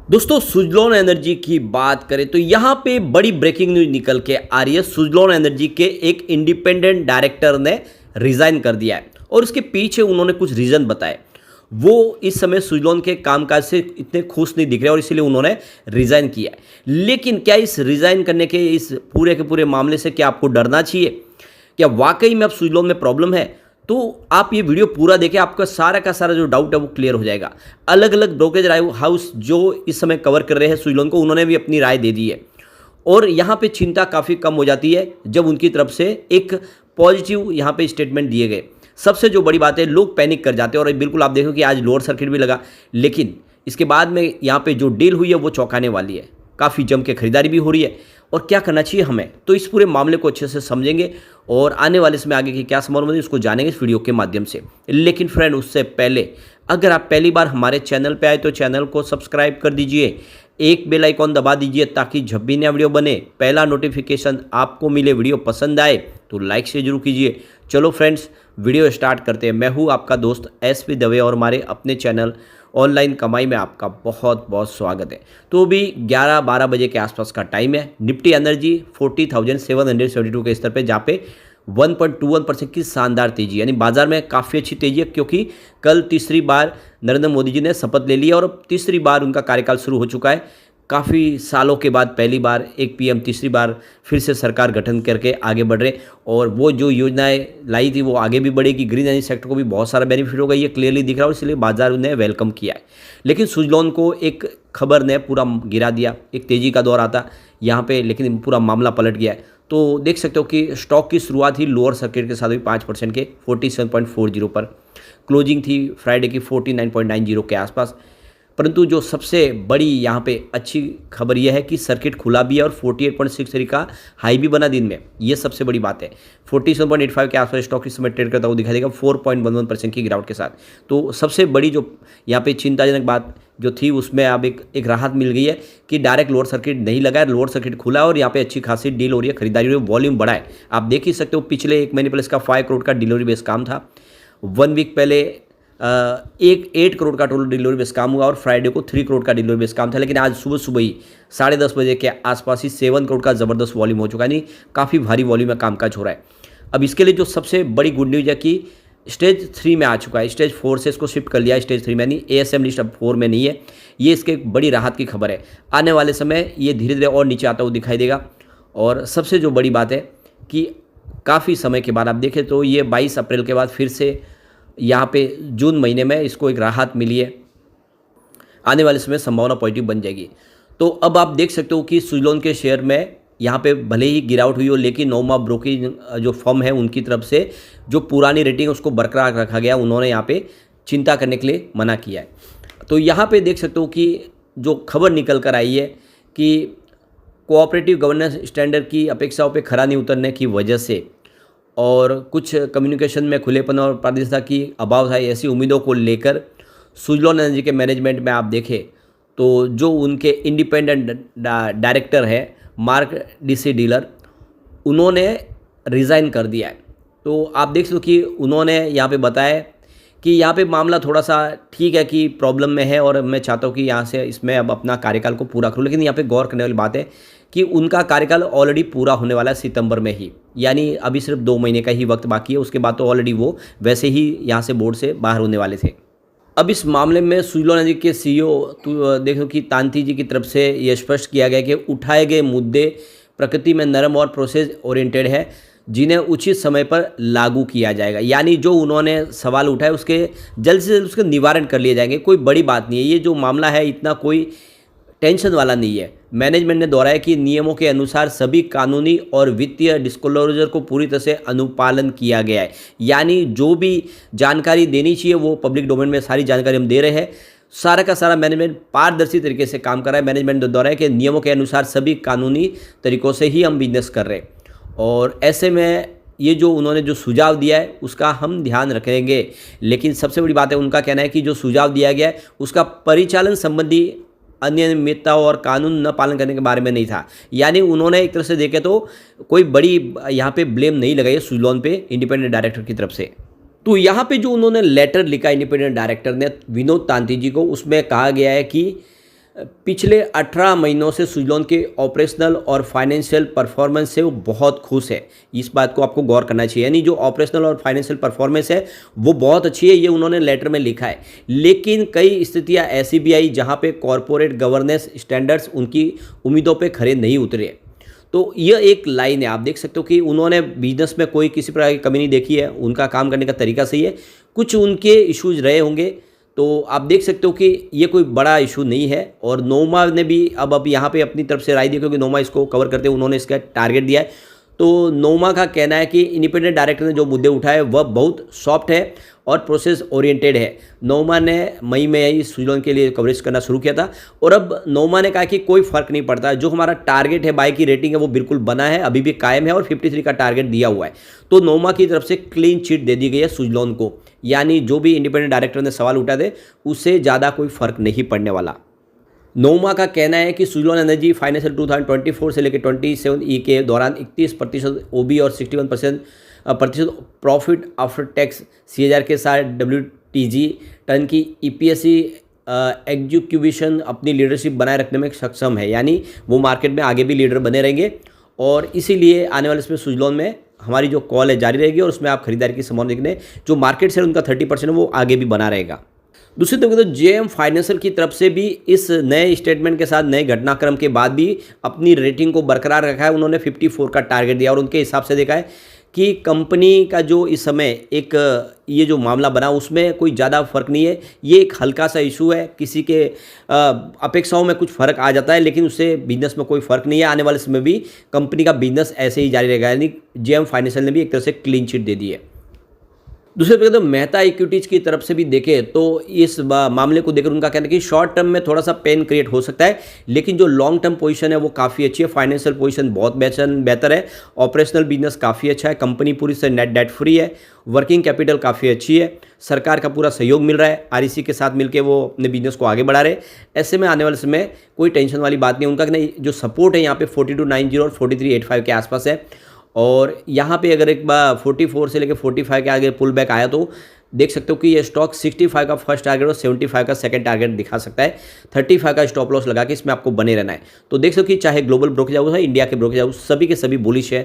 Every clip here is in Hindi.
दोस्तों सुजलॉन एनर्जी की बात करें तो यहाँ पे बड़ी ब्रेकिंग न्यूज निकल के आ रही है। सुजलॉन एनर्जी के एक इंडिपेंडेंट डायरेक्टर ने रिजाइन कर दिया है और उसके पीछे उन्होंने कुछ रीजन बताए। वो इस समय सुजलॉन के कामकाज से इतने खुश नहीं दिख रहे और इसीलिए उन्होंने रिजाइन किया है। लेकिन क्या इस रिजाइन करने के इस पूरे के पूरे मामले से क्या आपको डरना चाहिए? क्या वाकई में अब सुजलॉन में प्रॉब्लम है? तो आप ये वीडियो पूरा देखें, आपका सारा का सारा जो डाउट है वो क्लियर हो जाएगा। अलग अलग ब्रोकरेज हाउस जो इस समय कवर कर रहे हैं सुजलॉन को, उन्होंने भी अपनी राय दे दी है और यहाँ पे चिंता काफ़ी कम हो जाती है जब उनकी तरफ से एक पॉजिटिव यहाँ पे स्टेटमेंट दिए गए। सबसे जो बड़ी बात है, लोग पैनिक कर जाते हैं और बिल्कुल आप देखो कि आज लोअर सर्किट भी लगा, लेकिन इसके बाद में यहाँ पे जो डील हुई है वो चौंकाने वाली है। काफ़ी जम के खरीदारी भी हो रही है और क्या करना चाहिए हमें, तो इस पूरे मामले को अच्छे से समझेंगे और आने वाले समय आगे की क्या संभावना है उसको जानेंगे इस वीडियो के माध्यम से। लेकिन फ्रेंड, उससे पहले अगर आप पहली बार हमारे चैनल पे आए तो चैनल को सब्सक्राइब कर दीजिए, एक बेल आइकॉन दबा दीजिए ताकि जब भी नया वीडियो बने पहला नोटिफिकेशन आपको मिले। वीडियो पसंद आए तो लाइक से जरूर कीजिए। चलो फ्रेंड्स, वीडियो स्टार्ट करते हैं। मैं हूँ आपका दोस्त एसपी दवे और हमारे अपने चैनल ऑनलाइन कमाई में आपका बहुत बहुत स्वागत है। तो अभी 11-12 बजे के आसपास का टाइम है। निफ्टी एनर्जी 40,772 के स्तर पे, जहाँ पे 1.21% की शानदार तेजी, यानी बाजार में काफ़ी अच्छी तेजी है क्योंकि कल तीसरी बार नरेंद्र मोदी जी ने शपथ ले लिया और अब तीसरी बार उनका कार्यकाल शुरू हो चुका है। काफ़ी सालों के बाद पहली बार एक पीएम तीसरी बार फिर से सरकार गठन करके आगे बढ़ रहे और वो जो योजनाएं लाई थी वो आगे भी बढ़ेगी। ग्रीन एनर्जी सेक्टर को भी बहुत सारा बेनिफिट होगा, ये क्लियरली दिख रहा है और इसलिए बाजार ने वेलकम किया है। लेकिन सुजलॉन को एक खबर ने पूरा गिरा दिया। एक तेज़ी का दौर आता यहाँ पे, लेकिन पूरा मामला पलट गया है। तो देख सकते हो कि स्टॉक की शुरुआत ही लोअर सर्किट के साथ भी 5% के 47.40 पर, क्लोजिंग थी फ्राइडे की 49.90 के आसपास। परंतु जो सबसे बड़ी यहाँ पे अच्छी खबर यह है कि सर्किट खुला भी है और 48.63 का हाई भी बना दिन में, ये सबसे बड़ी बात है। 47.85 के आसपास स्टॉक इस समय ट्रेड करता हुआ दिखाई देगा 4.11% की गिरावट के साथ। तो सबसे बड़ी जो यहाँ पे चिंताजनक बात जो थी उसमें अब एक राहत मिल गई है कि डायरेक्ट लोअर सर्किट नहीं लगा है, लोअर सर्किट खुला है और यहाँ पे अच्छी खासी डील हो रही है, खरीदारी हो रही है, वॉल्यूम बढ़ा है। आप देख ही सकते हो पिछले एक महीने पहले इसका 5 करोड़ का डिलीवरी बेस काम था। 1 वीक पहले 8 करोड़ का टोटल डिलीवरी बेस काम हुआ और फ्राइडे को 3 करोड़ का डिलीवरी बेस काम था। लेकिन आज सुबह सुबह ही 10:30 बजे के आसपास ही 7 करोड़ का ज़बरदस्त वॉल्यूम हो चुका है, यानी काफ़ी भारी वॉल्यूम में कामकाज हो रहा है। अब इसके लिए जो सबसे बड़ी गुड न्यूज़ है कि स्टेज 3 में आ चुका है, स्टेज 4 से इसको शिफ्ट कर लिया है स्टेज 3 में, यानी ASM लिस्ट अब 4 में नहीं है। ये इसके एक बड़ी राहत की खबर है। आने वाले समय ये धीरे धीरे और नीचे आता हुआ दिखाई देगा। और सबसे जो बड़ी बात है कि काफ़ी समय के बाद आप देखें तो ये 22 अप्रैल के बाद फिर से यहाँ पे जून महीने में इसको एक राहत मिली है। आने वाले समय संभावना पॉजिटिव बन जाएगी। तो अब आप देख सकते हो कि सुजलॉन के शेयर में यहाँ पे भले ही गिरावट हुई हो, लेकिन नोमा ब्रोकिंग जो फर्म है उनकी तरफ से जो पुरानी रेटिंग उसको बरकरार रखा गया, उन्होंने यहाँ पे चिंता करने के लिए मना किया है। तो यहाँ पे देख सकते हो कि जो खबर निकल कर आई है कि कोऑपरेटिव गवर्नेंस स्टैंडर्ड की अपेक्षाओं पे खरा नहीं उतरने की वजह से और कुछ कम्युनिकेशन में खुलेपन और पारदर्शिता की अभाव था, ऐसी उम्मीदों को लेकर सुजलॉन एनर्जी के मैनेजमेंट में आप देखें तो जो उनके इंडिपेंडेंट डायरेक्टर है मार्क डीसी डीलर, उन्होंने रिज़ाइन कर दिया है। तो आप देख सकते हो कि उन्होंने यहाँ पे बताया कि यहाँ पे मामला थोड़ा सा ठीक है कि प्रॉब्लम में है और मैं चाहता हूँ कि यहाँ से इसमें अब अपना कार्यकाल को पूरा करूँ। लेकिन यहाँ पे गौर करने वाली बात है कि उनका कार्यकाल ऑलरेडी पूरा होने वाला है सितंबर में ही, यानी अभी सिर्फ 2 महीने का ही वक्त बाकी है। उसके बाद तो ऑलरेडी वो वैसे ही यहाँ से बोर्ड से बाहर होने वाले थे। अब इस मामले में सुजलॉन एनर्जी के CEO तो देखो कि तांती जी की तरफ से ये स्पष्ट किया गया कि उठाए गए मुद्दे प्रकृति में नरम और प्रोसेस ओरिएंटेड है, जिन्हें उचित समय पर लागू किया जाएगा। यानी जो उन्होंने सवाल उठाए उसके जल्द से जल्द उसके निवारण कर लिए जाएंगे। कोई बड़ी बात नहीं है, ये जो मामला है इतना कोई टेंशन वाला नहीं है। मैनेजमेंट ने दोहराया कि नियमों के अनुसार सभी कानूनी और वित्तीय डिस्क्लोजर को पूरी तरह से अनुपालन किया गया है, यानी जो भी जानकारी देनी चाहिए वो पब्लिक डोमेन में सारी जानकारी हम दे रहे हैं। सारा का सारा मैनेजमेंट पारदर्शी तरीके से काम कर रहा है। मैनेजमेंट ने दोहराया कि नियमों के अनुसार सभी कानूनी तरीक़ों से ही हम बिजनेस कर रहे हैं और ऐसे में ये जो उन्होंने जो सुझाव दिया है उसका हम ध्यान रखेंगे। लेकिन सबसे बड़ी बात है, उनका कहना है कि जो सुझाव दिया गया है उसका परिचालन संबंधी अनियमितता और कानून न पालन करने के बारे में नहीं था। यानी उन्होंने एक तरह से देखे तो कोई बड़ी यहाँ पे ब्लेम नहीं लगाई सुजलॉन पे इंडिपेंडेंट डायरेक्टर की तरफ से। तो यहाँ पे जो उन्होंने लेटर लिखा इंडिपेंडेंट डायरेक्टर ने विनोद तांती जी को, उसमें कहा गया है कि पिछले 18 महीनों से सुजलॉन के ऑपरेशनल और फाइनेंशियल परफॉर्मेंस से वो बहुत खुश है। इस बात को आपको गौर करना चाहिए, यानी जो ऑपरेशनल और फाइनेंशियल परफॉर्मेंस है वो बहुत अच्छी है, ये उन्होंने लेटर में लिखा है। लेकिन कई स्थितियां ऐसी भी आई जहां पे कॉरपोरेट गवर्नेंस स्टैंडर्ड्स उनकी उम्मीदों पे खरे नहीं उतरे। तो यह एक लाइन है, आप देख सकते हो कि उन्होंने बिजनेस में कोई किसी प्रकार की कमी नहीं देखी है, उनका काम करने का तरीका सही है। कुछ उनके इश्यूज रहे होंगे, तो आप देख सकते हो कि ये कोई बड़ा इशू नहीं है। और नोमा ने भी अब यहाँ पे अपनी तरफ से राय दी, क्योंकि नोमा इसको कवर करते हुए उन्होंने इसका टारगेट दिया है। तो नोमा का कहना है कि इंडिपेंडेंट डायरेक्टर ने जो मुद्दे उठाए वह बहुत सॉफ्ट है और प्रोसेस ओरिएंटेड है। नोमा ने मई में ही सुजलॉन के लिए कवरेज करना शुरू किया था, और अब नोमा ने कहा कि कोई फर्क नहीं पड़ता, जो हमारा टारगेट है, बाय की रेटिंग है, वो बिल्कुल बना है, अभी भी कायम है और 53 का टारगेट दिया हुआ है। तो नोमा की तरफ से क्लीन चिट दे दी गई है सुजलॉन को, यानी जो भी इंडिपेंडेंट डायरेक्टर ने सवाल उठाए थे उससे ज़्यादा कोई फर्क नहीं पड़ने वाला। नोमा का कहना है कि सुजलॉन एनर्जी फाइनेंशियल 2024 से लेकर 27 ई के दौरान 31% ओबी और 61% प्रॉफिट आफ्टर टैक्स CAGR के साथ WTG टन की EPSC एग्जीक्यूशन अपनी लीडरशिप बनाए रखने में सक्षम है, यानी वो मार्केट में आगे भी लीडर बने रहेंगे। और इसीलिए आने वाले इसमें सुजलॉन में हमारी जो कॉल है जारी रहेगी, और उसमें आप खरीदारी की संभावना देखने, जो मार्केट शेयर उनका 30% है वो आगे भी बना रहेगा। दूसरी तरफ तो JM फाइनेंशियल की तरफ से भी इस नए स्टेटमेंट के साथ, नए घटनाक्रम के बाद भी अपनी रेटिंग को बरकरार रखा है। उन्होंने 54 का टारगेट दिया, और उनके हिसाब से देखा है कि कंपनी का जो इस समय एक ये जो मामला बना उसमें कोई ज़्यादा फर्क नहीं है, ये एक हल्का सा इशू है, किसी के अपेक्षाओं में कुछ फ़र्क आ जाता है, लेकिन उससे बिजनेस में कोई फ़र्क नहीं है। आने वाले समय भी कंपनी का बिजनेस ऐसे ही जारी रहेगा, यानी JM फाइनेंशियल ने भी एक तरह से क्लीन चिट दे दी है। दूसरे तरफ तो मेहता इक्विटीज़ की तरफ से भी देखें तो इस मामले को देखकर उनका कहना है कि शॉर्ट टर्म में थोड़ा सा पेन क्रिएट हो सकता है, लेकिन जो लॉन्ग टर्म पोजीशन है वो काफ़ी अच्छी है। फाइनेंशियल पोजीशन बहुत बेहतर है, ऑपरेशनल बिजनेस काफ़ी अच्छा है, कंपनी पूरी से नेट डेट फ्री है, वर्किंग कैपिटल काफ़ी अच्छी है, सरकार का पूरा सहयोग मिल रहा है, REC के साथ मिलकर वो अपने बिजनेस को आगे बढ़ा रहे। ऐसे में आने वाले समय कोई टेंशन वाली बात नहीं। उनका कहना जो सपोर्ट है यहाँ पे 4290 और 4385 के आसपास है, और यहाँ पे अगर एक बार 44 से लेकर 45 के आगे पुल बैक आया तो देख सकते हो कि ये स्टॉक 65 का फर्स्ट टारगेट और 75 का सेकंड टारगेट दिखा सकता है। 35 का स्टॉप लॉस लगा के इसमें आपको बने रहना है। तो देख सकते हो कि चाहे ग्लोबल ब्रोकरेज हाउस है, इंडिया के ब्रोकरेज हाउस, सभी के सभी बुलिश है।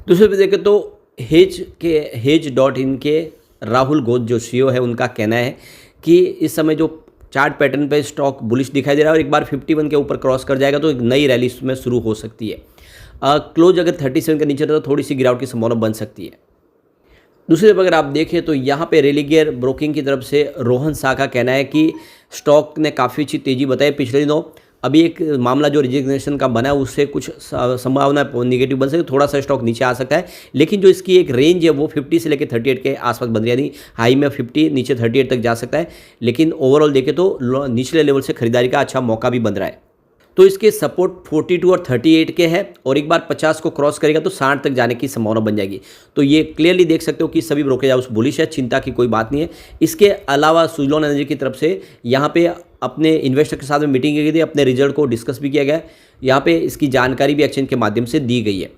दूसरे पे देखें तो हेज.इन के राहुल घोष जो CEO है, उनका कहना है कि इस समय जो चार्ट पैटर्न पे स्टॉक बुलिश दिखाई दे रहा है, और एक बार 51 के ऊपर क्रॉस कर जाएगा तो एक नई रैली इसमें शुरू हो सकती है। क्लोज अगर 37 के नीचे था तो थोड़ी सी गिरावट की संभावना बन सकती है। दूसरी तरफ अगर आप देखें तो यहाँ पे रेलिगेयर ब्रोकिंग की तरफ से रोहन शाह का कहना है कि स्टॉक ने काफ़ी अच्छी तेज़ी बताई पिछले दिनों। अभी एक मामला जो रिजिग्नेशन का बना है उससे कुछ संभावना नेगेटिव बन सकती है, थोड़ा सा स्टॉक नीचे आ सकता है, लेकिन जो इसकी एक रेंज है वो 50 से लेकर 38 के आसपास बन रही है, यानी हाई में 50 नीचे 38 तक जा सकता है, लेकिन ओवरऑल देखें तो निचले लेवल से खरीदारी का अच्छा मौका भी बन रहा है। तो इसके सपोर्ट 42 और 38 के हैं, और एक बार 50 को क्रॉस करेगा तो 60 तक जाने की संभावना बन जाएगी। तो ये क्लियरली देख सकते हो कि सभी ब्रोकरेज हाउस बुलिश है, चिंता की कोई बात नहीं है। इसके अलावा सुजलॉन एनर्जी की तरफ से यहाँ पे अपने इन्वेस्टर के साथ में मीटिंग की गई थी, अपने रिजल्ट को डिस्कस भी किया गया है, यहाँ पे इसकी जानकारी भी एक्सचेंज के माध्यम से दी गई है।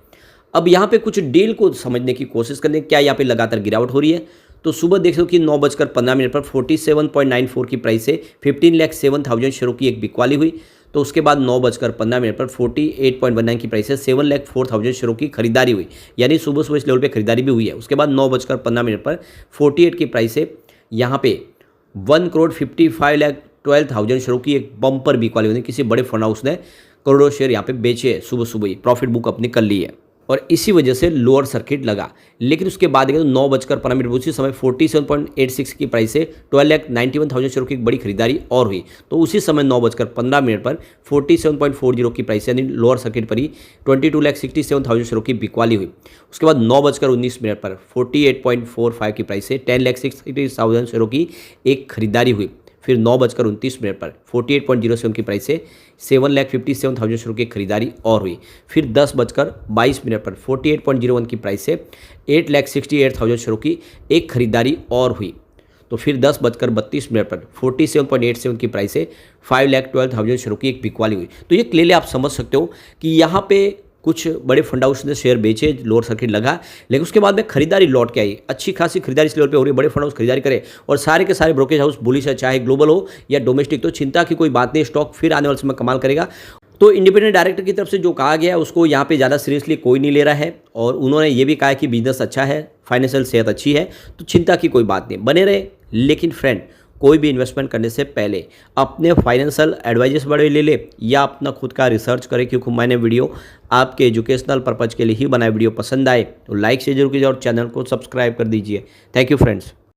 अब यहाँ पे कुछ डील को समझने की कोशिश करने, क्या यहाँ पे लगातार गिरावट हो रही है। तो सुबह देख लो कि 9:15 पर 47.94 की प्राइस से 15,07,000 शेयरों की एक बिकवाली हुई। तो उसके बाद 9:15 पर 48.19 की प्राइस से 7,04,000 शेयरों की खरीदारी हुई, यानी सुबह इस लेवल पे खरीदारी भी हुई है। उसके बाद 9:15 पर 48 की प्राइस से यहाँ पे 1,55,12,000 शेयरों की एक बम्पर बिकवाली हुई। किसी बड़े फंड हाउस ने करोड़ों शेयर यहाँ पे बेचे सुबह ही, प्रॉफिट बुक अपनी कर ली है, और इसी वजह से लोअर सर्किट लगा। लेकिन उसके बाद 9:15 उसी समय 47.86 की प्राइस से 12,91,000 शेयरों की एक बड़ी खरीदारी और हुई। तो उसी समय 9:15 पर 47.40 की प्राइस से, यानी लोअर सर्किट पर ही 22,67,000 शेयरों की बिकवाली हुई। उसके बाद 9:19 पर 48.45 की प्राइस से 10,60,000 शेयरों की एक खरीदारी हुई। फिर 9:29 पर 48.07 की प्राइस से 7,57,000 शेयरों की खरीदारी और हुई। फिर 10:22 पर 48.01 की प्राइस से 8,68,000 शेयरों की एक खरीदारी और हुई। तो फिर 10:32 पर 47.87 की प्राइस से 5,12,000 शेयरों की एक बिकवाली हुई। तो ये क्लियरली आप समझ सकते हो कि यहाँ पे कुछ बड़े फंड हाउस ने शेयर बेचे, लोअर सर्किट लगा, लेकिन उसके बाद में खरीदारी लौट के आई। अच्छी खासी खरीदारी इस लेवल पे हो रही है, बड़े फंड हाउस खरीदारी करे और सारे के सारे ब्रोकरेज हाउस बुलिश है, चाहे ग्लोबल हो या डोमेस्टिक। तो चिंता की कोई बात नहीं, स्टॉक फिर आने वाले समय कमाल करेगा। तो इंडिपेंडेंट डायरेक्टर की तरफ से जो कहा गया है उसको यहाँ पे ज़्यादा सीरियसली कोई नहीं ले रहा है, और उन्होंने ये भी कहा है कि बिजनेस अच्छा है, फाइनेंशियल सेहत अच्छी है, तो चिंता की कोई बात नहीं, बने रहे। लेकिन फ्रेंड, कोई भी इन्वेस्टमेंट करने से पहले अपने फाइनेंशियल एडवाइजर्स बड़े ले ले या अपना खुद का रिसर्च करें, क्योंकि मैंने वीडियो आपके एजुकेशनल पर्पज़ के लिए ही बनाया। वीडियो पसंद आए तो लाइक से जरूर कीजिए और चैनल को सब्सक्राइब कर दीजिए। Thank you friends.